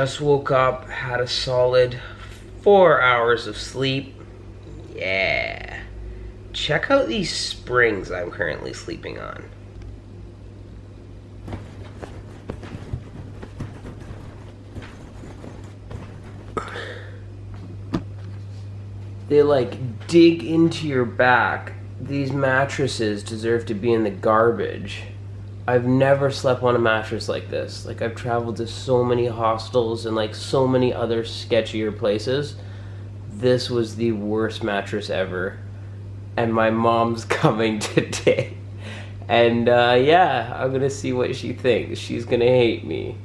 Just woke up, had a solid 4 hours of sleep. Yeah. Check out these springs I'm currently sleeping on. They like dig into your back. These mattresses deserve to be in the garbage. I've never slept on a mattress like this. Like, I've traveled to so many hostels and like so many other sketchier places. This was the worst mattress ever. And my mom's coming today. And yeah, I'm gonna see what she thinks. She's gonna hate me.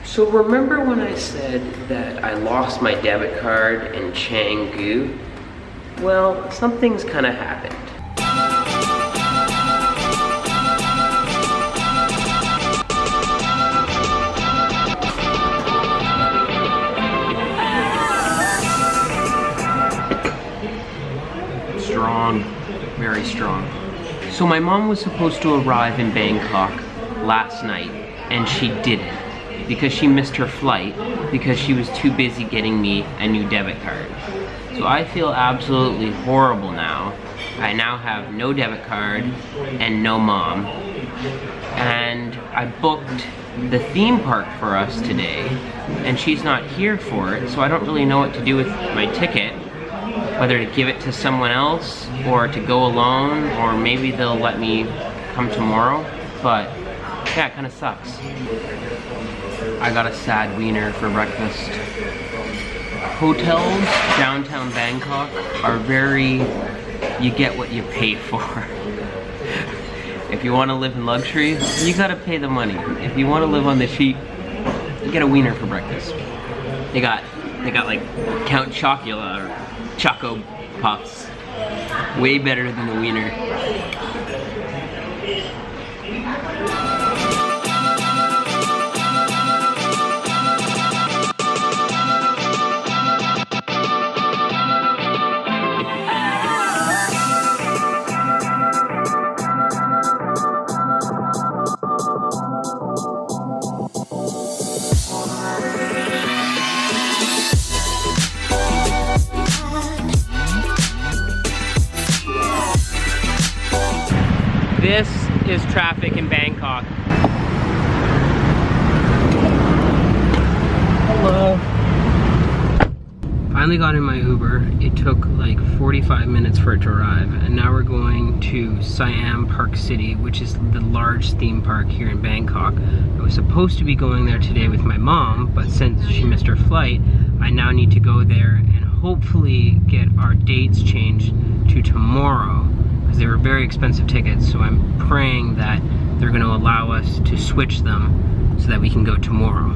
So remember when I said that I lost my debit card in Canggu? Well, something's kinda happened. Strong, very strong. So my mom was supposed to arrive in Bangkok last night, and she didn't, because she missed her flight because she was too busy getting me a new debit card. So I feel absolutely horrible now. I now have no debit card and no mom. And I booked the theme park for us today, and she's not here for it, so I don't really know what to do with my ticket. Whether to give it to someone else, or to go alone, or maybe they'll let me come tomorrow. But yeah, it kind of sucks. I got a sad wiener for breakfast. Hotels downtown Bangkok are very, you get what you pay for. If you want to live in luxury, you gotta pay the money. If you want to live on the cheap, you get a wiener for breakfast. They got like Count Chocula or Choco Puffs. Way better than the wiener. This is traffic in Bangkok. Hello. Finally got in my Uber. It took like 45 minutes for it to arrive, and now we're going to Siam Park City, which is the large theme park here in Bangkok. I was supposed to be going there today with my mom, but since she missed her flight, I now need to go there and hopefully get our dates changed to tomorrow. They were very expensive tickets, so I'm praying that they're going to allow us to switch them so that we can go tomorrow.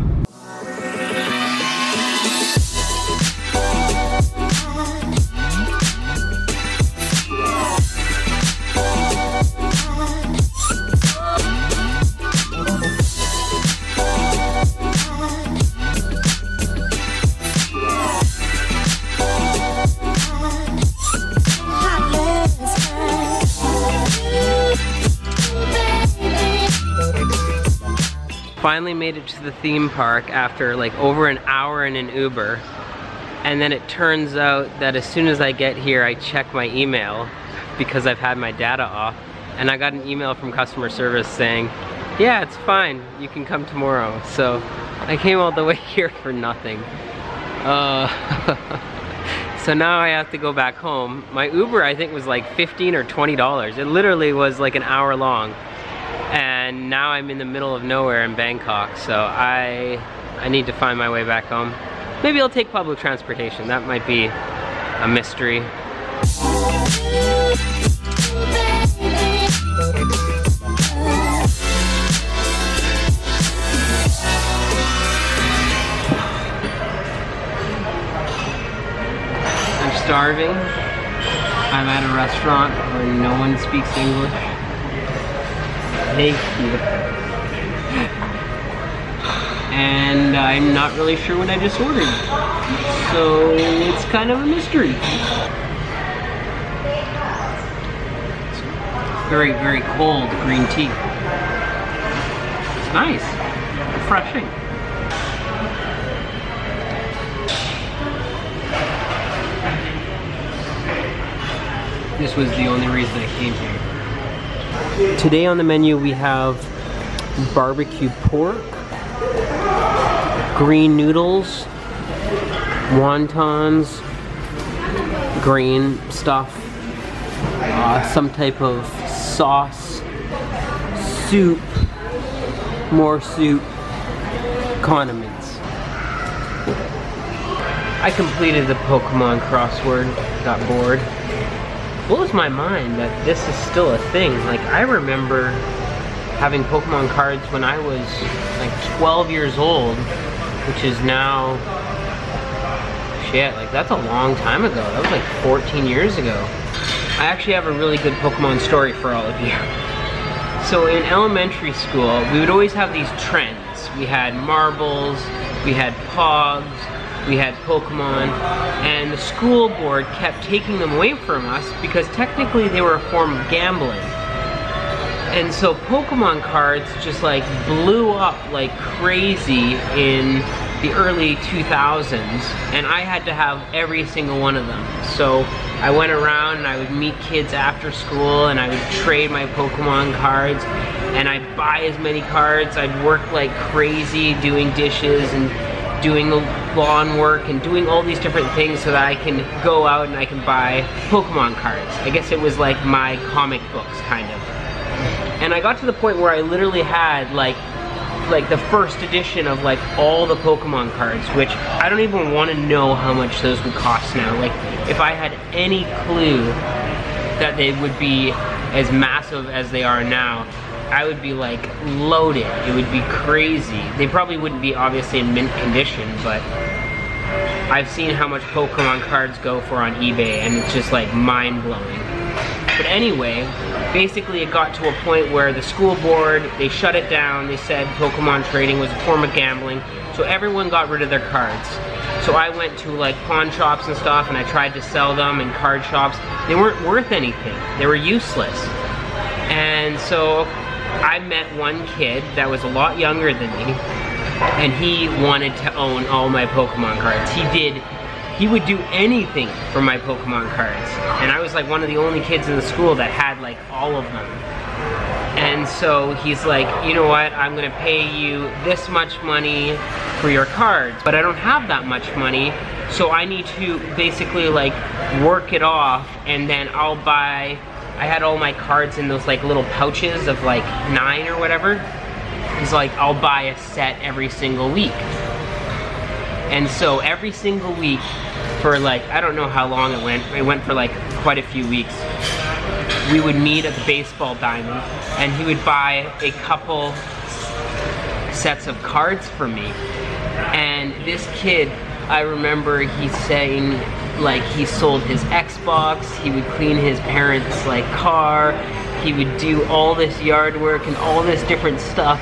Finally made it to the theme park after like over an hour in an Uber, and then it turns out that as soon as I get here I check my email because I've had my data off, and I got an email from customer service saying, yeah, it's fine, you can come tomorrow. So I came all the way here for nothing. So now I have to go back home. My Uber I think was like $15 or $20. It literally was like an hour long. And now I'm in the middle of nowhere in Bangkok, so I need to find my way back home. Maybe I'll take public transportation. That might be a mystery. I'm starving. I'm at a restaurant where no one speaks English. Thank you. And I'm not really sure what I just ordered. So it's kind of a mystery. It's very, very cold green tea. nice, refreshing. This was the only reason I came here. Today on the menu we have barbecue pork, green noodles, wontons, green stuff, some type of sauce, soup, more soup, condiments. I completed the Pokemon crossword, got bored. Blows my mind that this is still a thing. Like, I remember having Pokemon cards when I was like 12 years old, which is now, shit, like that's a long time ago. That was like 14 years ago. I actually have a really good Pokemon story for all of you. So in elementary school, we would always have these trends. We had marbles, we had Pogs, we had Pokemon, and the school board kept taking them away from us because technically they were a form of gambling. And so Pokemon cards just like blew up like crazy in the early 2000s, and I had to have every single one of them. So I went around and I would meet kids after school and I would trade my Pokemon cards, and I'd buy as many cards. I'd work like crazy doing dishes and doing the lawn work and doing all these different things so that I can go out and I can buy Pokemon cards. I guess it was like my comic books, kind of. And I got to the point where I literally had like the first edition of like all the Pokemon cards, which I don't even want to know how much those would cost now. Like, if I had any clue that they would be as massive as they are now, I would be like loaded. It would be crazy. They probably wouldn't be obviously in mint condition, but I've seen how much Pokemon cards go for on eBay, and it's just like mind-blowing. But anyway, basically it got to a point where the school board, they shut it down. They said Pokemon trading was a form of gambling, so everyone got rid of their cards. So I went to like pawn shops and stuff, and I tried to sell them in card shops. They weren't worth anything. They were useless. And so I met one kid that was a lot younger than me, and he wanted to own all my Pokemon cards. He would do anything for my Pokemon cards. And I was like one of the only kids in the school that had like all of them. And so he's like, you know what, I'm gonna pay you this much money for your cards, but I don't have that much money, so I need to basically like work it off, and then I'll buy, I had all my cards in those like little pouches of like 9 or whatever. He's like, I'll buy a set every single week. And so every single week for like, I don't know how long it went for like quite a few weeks, we would meet at the baseball diamond, and he would buy a couple sets of cards for me. And this kid, I remember he saying like he sold his Xbox, he would clean his parents' like car, he would do all this yard work and all this different stuff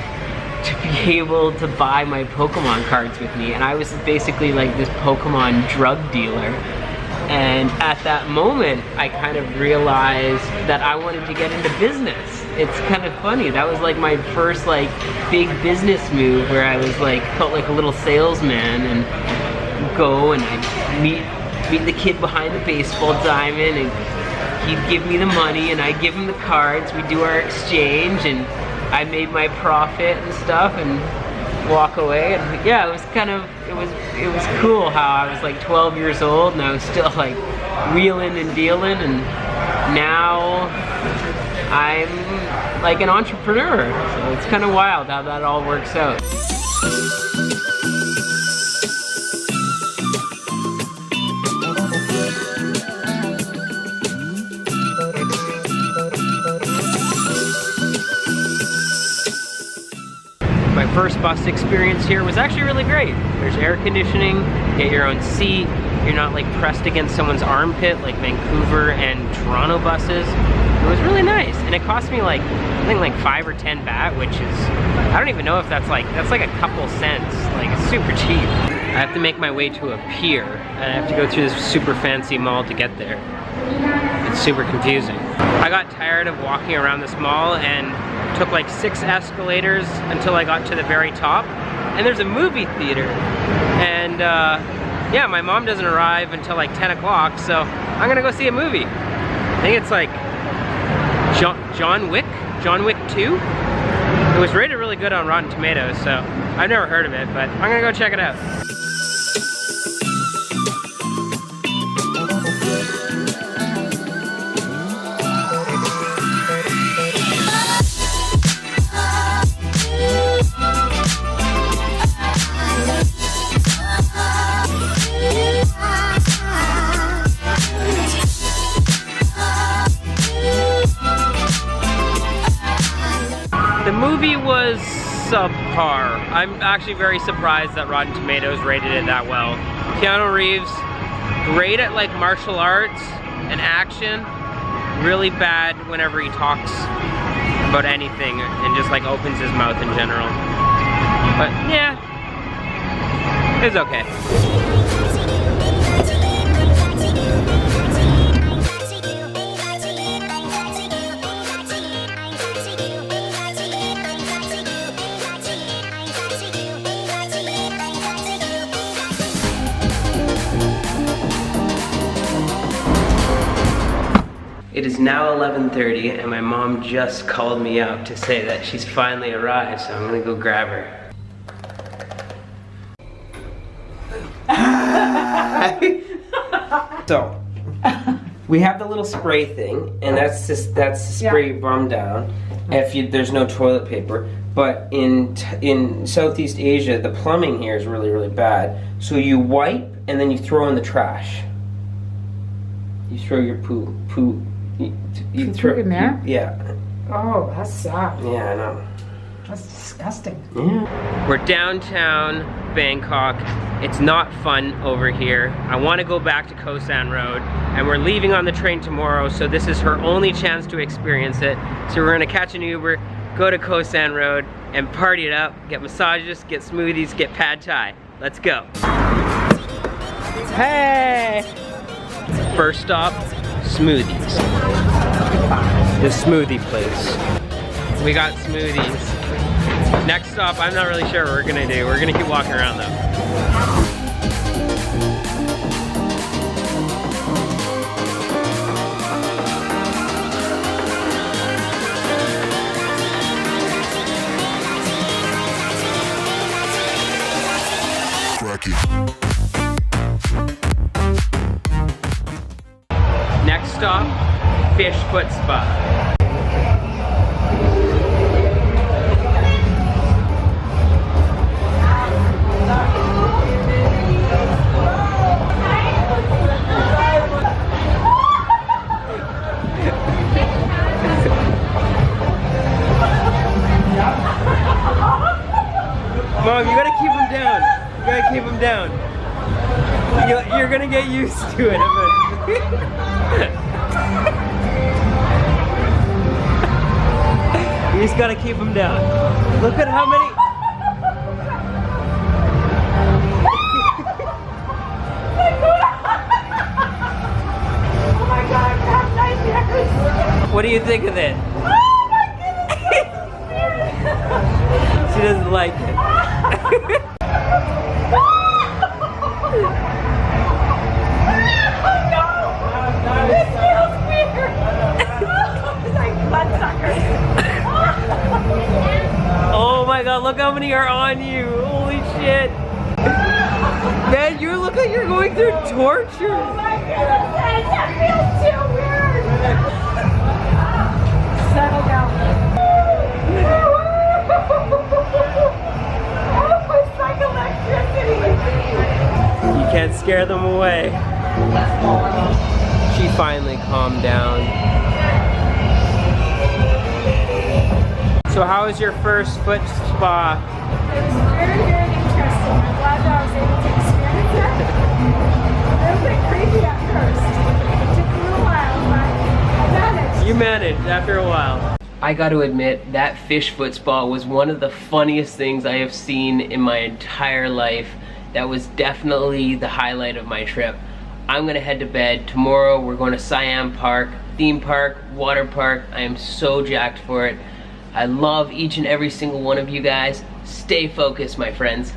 to be able to buy my Pokemon cards with me. And I was basically like this Pokemon drug dealer. And at that moment, I kind of realized that I wanted to get into business. It's kind of funny. That was like my first like big business move, where I was like, felt like a little salesman, and go and I'd meet the kid behind the baseball diamond, and he'd give me the money and I'd give him the cards. We'd do our exchange, and I made my profit and stuff and walk away. And yeah, it was kind of, it was cool how I was like 12 years old and I was still like wheeling and dealing, and now I'm like an entrepreneur. So it's kind of wild how that all works out. My first bus experience here was actually really great. There's air conditioning, you get your own seat, you're not like pressed against someone's armpit like Vancouver and Toronto buses. It was really nice, and it cost me like, I think like 5 or 10 baht, which is, I don't even know if that's like a couple cents. Like, it's super cheap. I have to make my way to a pier, and I have to go through this super fancy mall to get there. It's super confusing. I got tired of walking around this mall, and Took like 6 escalators until I got to the very top. And there's a movie theater. And yeah, my mom doesn't arrive until like 10 o'clock, so I'm gonna go see a movie. I think it's like John Wick 2. It was rated really good on Rotten Tomatoes, so I've never heard of it, but I'm gonna go check it out. The movie was subpar. I'm actually very surprised that Rotten Tomatoes rated it that well. Keanu Reeves, great at like martial arts and action, really bad whenever he talks about anything and just like opens his mouth in general. But yeah, it's okay. It is now 11:30 and my mom just called me up to say that she's finally arrived, so I'm gonna go grab her. So, we have the little spray thing, and that's to spray your bum down if there's no toilet paper. But in Southeast Asia, the plumbing here is really, really bad. So you wipe and then you throw in the trash. You throw your poo. You throw in there? Yeah. Oh, that's sad. Yeah, I know. That's disgusting. Yeah. We're downtown Bangkok. It's not fun over here. I want to go back to Khao San Rd, and we're leaving on the train tomorrow, so this is her only chance to experience it. So we're gonna catch an Uber, go to Khao San Rd, and party it up, get massages, get smoothies, get pad thai. Let's go. Hey! First stop, smoothies. The smoothie place. We got smoothies. Next stop, I'm not really sure what we're gonna do. We're gonna keep walking around though. Next stop, Fish Foot Spa. Mom, you gotta keep him down. You gotta keep him down. You're gonna get used to it. You just gotta keep him down. Look at how many. Oh my god, I have nightmares. What do you think of it? Oh my goodness. She doesn't like it. Oh my god, look how many are on you. Holy shit. Man, you look like you're going through torture. Oh my goodness, that feels too weird. Settle down. Oh, it's like electricity. You can't scare them away. She finally calmed down. So how was your first foot spa? It was very, very interesting. I'm glad that I was able to experience it. A little bit creepy at first. It took a little while, but I managed. You managed after a while. I got to admit, that fish foot spa was one of the funniest things I have seen in my entire life. That was definitely the highlight of my trip. I'm gonna head to bed. Tomorrow we're going to Siam Park, theme park, water park. I am so jacked for it. I love each and every single one of you guys. Stay focused, my friends.